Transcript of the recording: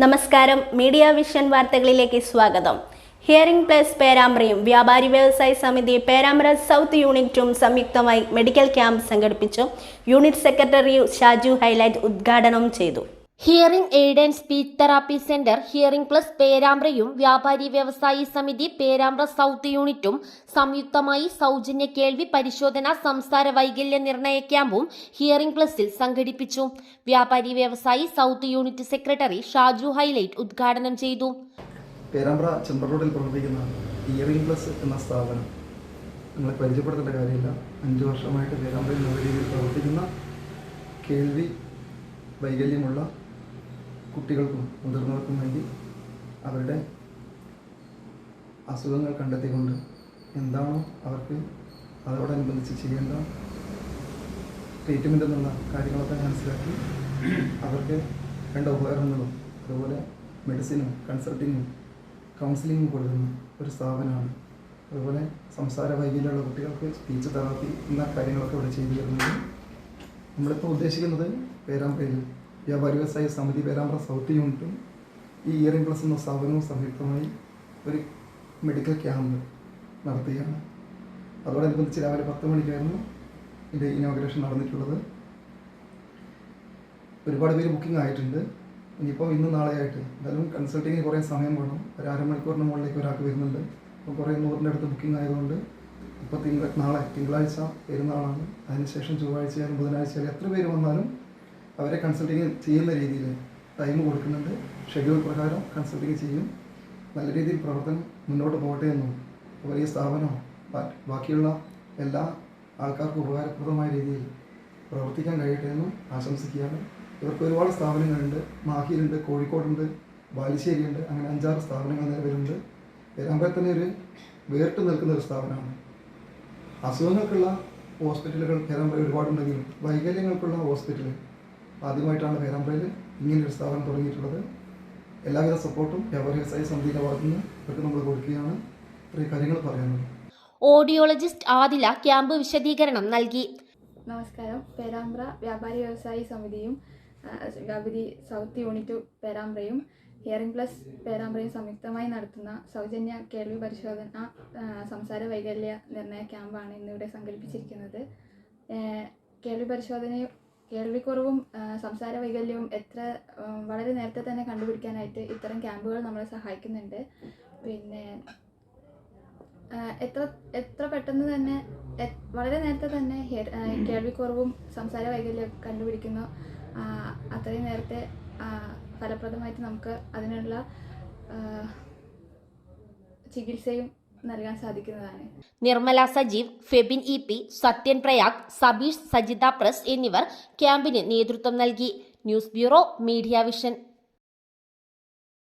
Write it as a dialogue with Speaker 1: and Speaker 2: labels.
Speaker 1: നമസ്കാരം, media vision വാർത്തകളിലേക്ക് സ്വാഗതം. ഹിയറിംഗ് പ്ലസ് പേരാമ്പ്രയും വ്യാപാരി വ്യവസായ സമിതി പേരാമ്പ്ര സൗത്ത് യൂണിറ്റും സംയുക്തമായി മെഡിക്കൽ ക്യാമ്പ് സംഘടിപ്പിച്ചു. യൂണിറ്റ് സെക്രട്ടറി ഷാജു ഹൈലൈറ്റ് ഉദ്ഘാടനം ചെയ്തു.
Speaker 2: Hearing aid and speech therapy centre hearing plus പേരാമ്പ്രയും വ്യാപാരി വ്യവസായി സമിതി പേരാമ്പ്ര സൗത്ത് യൂണിറ്റും സംയുക്തമായി സൗജന്യ കേൾവി പരിശോധന സംസാര വൈകല്യ നിർണയ ക്യാമ്പും ഹിയറിംഗ് പ്ലസിൽ സംഘടിപ്പിച്ചു. വ്യാപാരി വ്യവസായി south unit secretary Shaju highlight ഉദ്ഘാടനം ചെയ്തു.
Speaker 3: പേരാമ്പ്ര ചെമ്പ്ര റോഡിൽ പ്രവർത്തിക്കുന്ന ഹിയറിംഗ് പ്ലസ് എന്ന സ്ഥാപനം നിങ്ങളെ പരിചയപ്പെടുത്തേണ്ട കാര്യമില്ല. 5 വർഷമായിട്ട് പേരാമ്പ്രയിൽ നല്ല രീതിയിൽ പ്രവർത്തിക്കുന്ന കേൾവി വൈകല്യമുള്ള കുട്ടികൾക്കും മുതിർന്നവർക്കും വേണ്ടി അവരുടെ അസുഖങ്ങൾ കണ്ടെത്തിക്കൊണ്ട് എന്താണോ അവർക്ക് അതോടനുബന്ധിച്ച് ചെയ്യേണ്ട ട്രീറ്റ്മെൻ്റ് എന്നുള്ള കാര്യങ്ങളൊക്കെ മനസ്സിലാക്കി അവർക്ക് വേണ്ട ഉപകരണങ്ങളും അതുപോലെ മെഡിസിനും കൺസൾട്ടിങ്ങും കൗൺസിലിങ്ങും കൊടുക്കുന്ന ഒരു സ്ഥാപനമാണ്. അതുപോലെ സംസാര വൈകല്യമുള്ള കുട്ടികൾക്ക് സ്പീച്ച് തെറാപ്പി എന്ന കാര്യങ്ങളൊക്കെ ഇവിടെ ചെയ്തു വരുന്നത്. നമ്മളിപ്പോൾ ഉദ്ദേശിക്കുന്നത് പേരാമ്പ്രയിൽ വ്യാപാരി വ്യവസായ സമിതി പേരാമ്പ്ര സൗത്ത് യൂണിറ്റും ഈ ഹിയറിംഗ് പ്ലസ് എന്ന സ്ഥാപനവും സംയുക്തമായി ഒരു മെഡിക്കൽ ക്യാമ്പ് നടത്തുകയാണ്. അതോടനുബന്ധിച്ച് രാവിലെ 10 മണിക്കായിരുന്നു ഇതിൻ്റെ ഇനോഗ്രേഷൻ നടന്നിട്ടുള്ളത്. ഒരുപാട് പേര് ബുക്കിംഗ് ആയിട്ടുണ്ട്. ഇനിയിപ്പോൾ ഇന്നും നാളെയായിട്ട് എന്തായാലും കൺസൾട്ടിങ്ങിന് കുറേ സമയം വേണം. ഒരു അരമണിക്കൂറിന് മുകളിലേക്ക് ഒരാൾക്ക് വരുന്നുണ്ട്. അപ്പോൾ കുറേ 100ൻ്റെ അടുത്ത് ബുക്കിംഗ് ആയതുകൊണ്ട് ഇപ്പോൾ നാളെ തിങ്കളാഴ്ച പെരുന്നാളാണ്. അതിനുശേഷം ചൊവ്വാഴ്ചയായാലും ബുധനാഴ്ചയായാലും എത്ര പേര് വന്നാലും അവരെ കൺസൾട്ടിങ് ചെയ്യുന്ന രീതിയിൽ ടൈം കൊടുക്കുന്നുണ്ട്. ഷെഡ്യൂൾ പ്രകാരം കൺസൾട്ടിങ് ചെയ്യും. നല്ല രീതിയിൽ പ്രവർത്തനം മുന്നോട്ട് പോകട്ടെ എന്നും വലിയ സ്ഥാപനം ബാക്കിയുള്ള എല്ലാ ആൾക്കാർക്കും ഉപകാരപ്രദമായ രീതിയിൽ പ്രവർത്തിക്കാൻ കഴിയട്ടെ എന്നും ആശംസിക്കുകയാണ്. ഇവർക്ക് ഒരുപാട് സ്ഥാപനങ്ങളുണ്ട്. മാഹിയിലുണ്ട്, കോഴിക്കോടുണ്ട്, ബാലുശ്ശേരിയുണ്ട്. അങ്ങനെ 5-6 സ്ഥാപനങ്ങൾ നിലവിലുണ്ട്. പേരാമ്പ്രയിൽ തന്നെ ഒരു വേറിട്ട് നിൽക്കുന്ന ഒരു സ്ഥാപനമാണ്. അസുഖങ്ങൾക്കുള്ള ഹോസ്പിറ്റലുകൾ പേരാമ്പ്രയിൽ ഒരുപാടുണ്ടെങ്കിലും വൈകല്യങ്ങൾക്കുള്ള ഹോസ്പിറ്റൽ ആദ്യമായിട്ടാണ് പേരാമ്പ്രയിൽ ഇങ്ങനൊരു സ്ഥാപനം തുടങ്ങിയിട്ടുള്ളത്. എല്ലാവിധ സപ്പോർട്ടും വ്യാപാരി വ്യവസായ സമിതിയുടെ ഭാഗത്തുനിന്ന് ഇവർക്ക് നമ്മൾ കൊടുക്കുകയാണ്. ഇത്രയും കാര്യങ്ങൾ പറയാനുള്ളത്.
Speaker 2: ഓഡിയോളജിസ്റ്റ് ആദില ക്യാമ്പ് വിശദീകരണം നൽകി.
Speaker 4: നമസ്കാരം. പേരാമ്പ്ര വ്യാപാരി വ്യവസായി സമിതിയും വ്യാപാരി സൗത്ത് യൂണിറ്റ് പേരാമ്പ്രയും ഹിയറിംഗ് പ്ലസ് പേരാമ്പ്രയും സംയുക്തമായി നടത്തുന്ന സൗജന്യ കേൾവി പരിശോധന സംസാര വൈകല്യ നിർണയ ക്യാമ്പാണ് ഇന്നിവിടെ സംഘടിപ്പിച്ചിരിക്കുന്നത്. കേൾവി പരിശോധനയും കേൾവിക്കുറവും സംസാര വൈകല്യവും വളരെ നേരത്തെ തന്നെ കണ്ടുപിടിക്കാനായിട്ട് ഇത്തരം ക്യാമ്പുകൾ നമ്മളെ സഹായിക്കുന്നുണ്ട്. പിന്നെ എത്ര പെട്ടെന്ന് തന്നെ വളരെ നേരത്തെ തന്നെ കേൾവിക്കുറവും സംസാര വൈകല്യം കണ്ടുപിടിക്കുന്നു അത്രയും നേരത്തെ ഫലപ്രദമായിട്ട് നമുക്ക് അതിനുള്ള ചികിത്സയും നൽകാൻ സാധിക്കുന്നതാണ്.
Speaker 2: നിർമ്മല സജീവ്, ഫെബിൻ EP, സത്യൻ പ്രയാഗ്, സബീഷ്, സജിത പ്രസ് എന്നിവർ ക്യാമ്പിന് നേതൃത്വം നൽകി. News bureau, media vision.